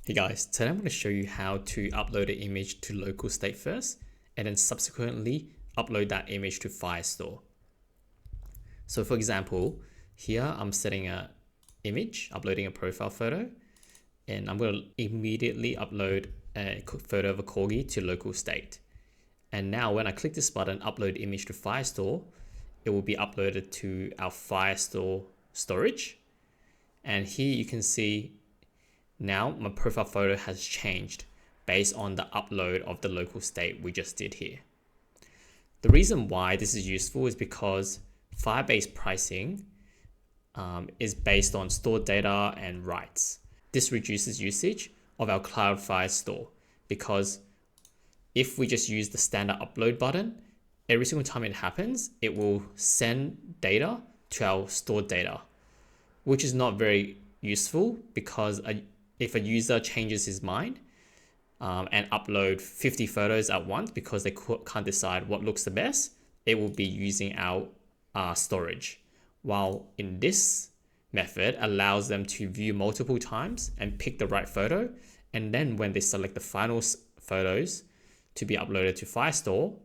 Hey guys, today I'm going to show you how to upload an image to Local State first and then subsequently upload that image to Firestore. So for example, here I'm setting an image, uploading a profile photo, and I'm going to immediately upload a photo of a corgi to Local State. And now when I click this button, upload image to Firestore, it will be uploaded to our Firestore storage. And here you can see now my profile photo has changed based on the upload of the local state we just did here. The reason why this is useful is because Firebase pricing is based on stored data and rights. This reduces usage of our Cloudflare store because if we just use the standard upload button, every single time it happens, it will send data to our stored data, which is not very useful because if a user changes his mind and upload 50 photos at once because they can't decide what looks the best, it will be using our storage. While in this method allows them to view multiple times and pick the right photo. And then when they select the final photos to be uploaded to Firestore,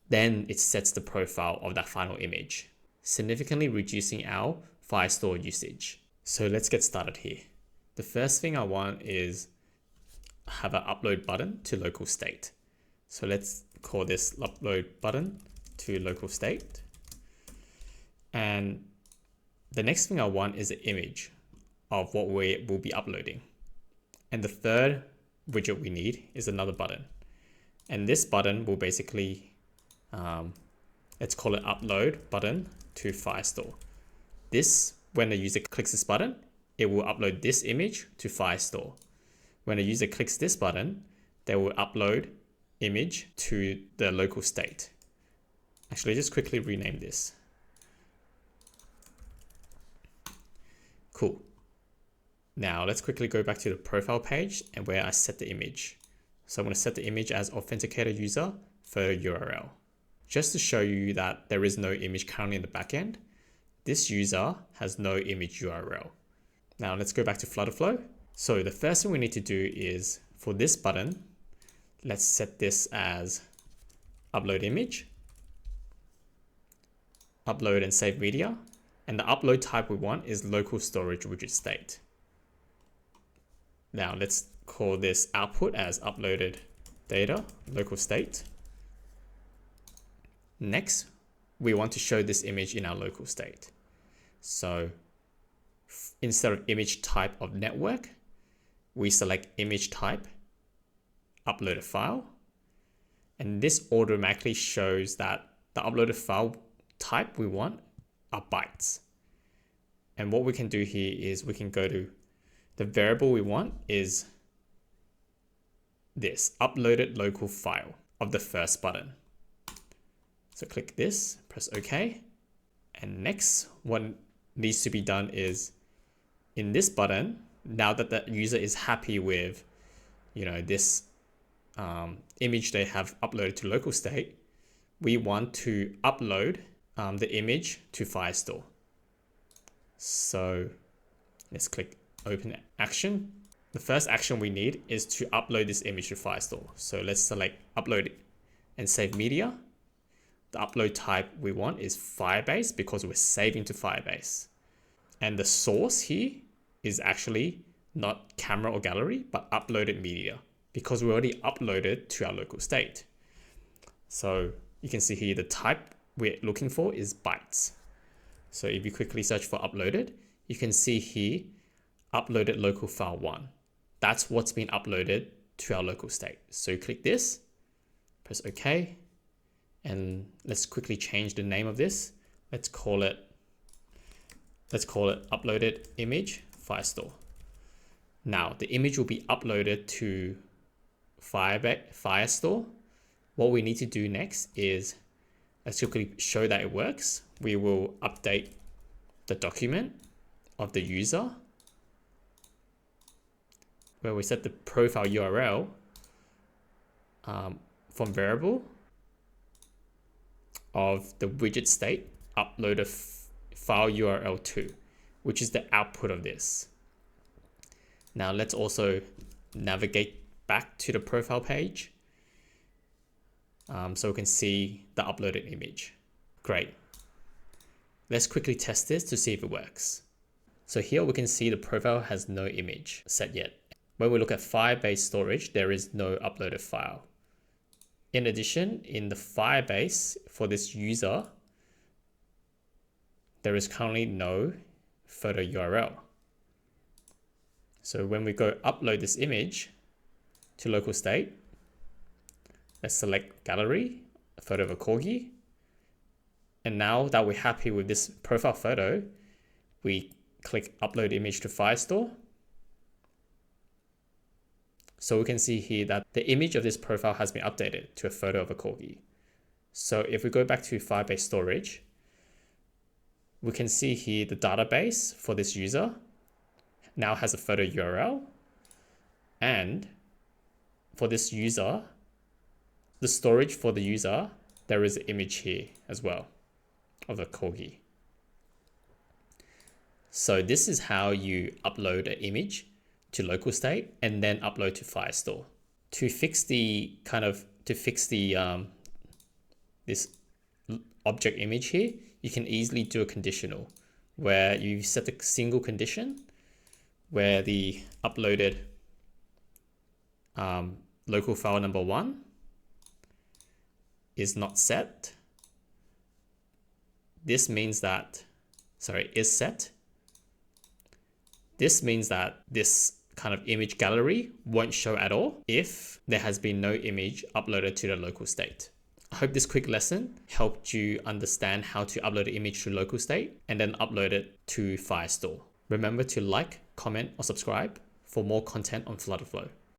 then it sets the profile of that final image, significantly reducing our Firestore usage. So let's get started here. The first thing I want is have an upload button to local state. So let's call this upload button to local state. And the next thing I want is an image of what we will be uploading. And the third widget we need is another button. And this button will basically, let's call it upload button to Firestore. This, when the user clicks this button, it will upload this image to Firestore. When a user clicks this button, they will upload image to the local state. Actually, just quickly rename this. Cool. Now let's quickly go back to the profile page and where I set the image. So I'm going to set the image as authenticator user photo URL. Just to show you that there is no image currently in the backend, this user has no image URL. Now let's go back to Flutterflow. So the first thing we need to do is for this button, let's set this as upload image, upload and save media. And the upload type we want is local storage widget state. Now let's call this output as uploaded data local state. Next, we want to show this image in our local state. So instead of image type of network, we select image type, upload a file, and this automatically shows that the uploaded file type we want are bytes. And what we can do here is we can go to the variable we want is this uploaded local file of the first button. So click this, press OK. And next, what needs to be done is in this button, now that the user is happy with, this image they have uploaded to local state, we want to upload the image to Firestore. So let's click open action. The first action we need is to upload this image to Firestore. So let's select upload and save media. The upload type we want is Firebase because we're saving to Firebase. And the source here is actually not camera or gallery, but uploaded media because we already uploaded to our local state. So you can see here the type we're looking for is bytes. So if you quickly search for uploaded, you can see here uploaded local file 1. That's what's been uploaded to our local state. So you click this, press OK, and let's quickly change the name of this. Let's call it uploaded image Firestore. Now the image will be uploaded to Firestore. What we need to do next is let's quickly show that it works. We will update the document of the user where we set the profile URL from variable of the widget state upload file URL to, which is the output of this. Now let's also navigate back to the profile page so we can see the uploaded image. Great. Let's quickly test this to see if it works. So here we can see the profile has no image set yet. When we look at Firebase storage, there is no uploaded file. In addition, in the Firebase for this user, there is currently no photo URL. So when we go upload this image to local state, let's select gallery, a photo of a corgi. And now that we're happy with this profile photo, we click upload image to Firestore. So we can see here that the image of this profile has been updated to a photo of a corgi. So if we go back to Firebase storage, we can see here the database for this user now has a photo URL. And for this user, the storage for the user, there is an image here as well of a corgi. So this is how you upload an image to local state and then upload to Firestore. To fix the this object image here, you can easily do a conditional where you set a single condition where the uploaded local file number 1 is not set. This means that, is set. This means that this kind of image gallery won't show at all if there has been no image uploaded to the local state. I hope this quick lesson helped you understand how to upload an image to local state and then upload it to Firestore. Remember to like, comment, or subscribe for more content on Flutterflow.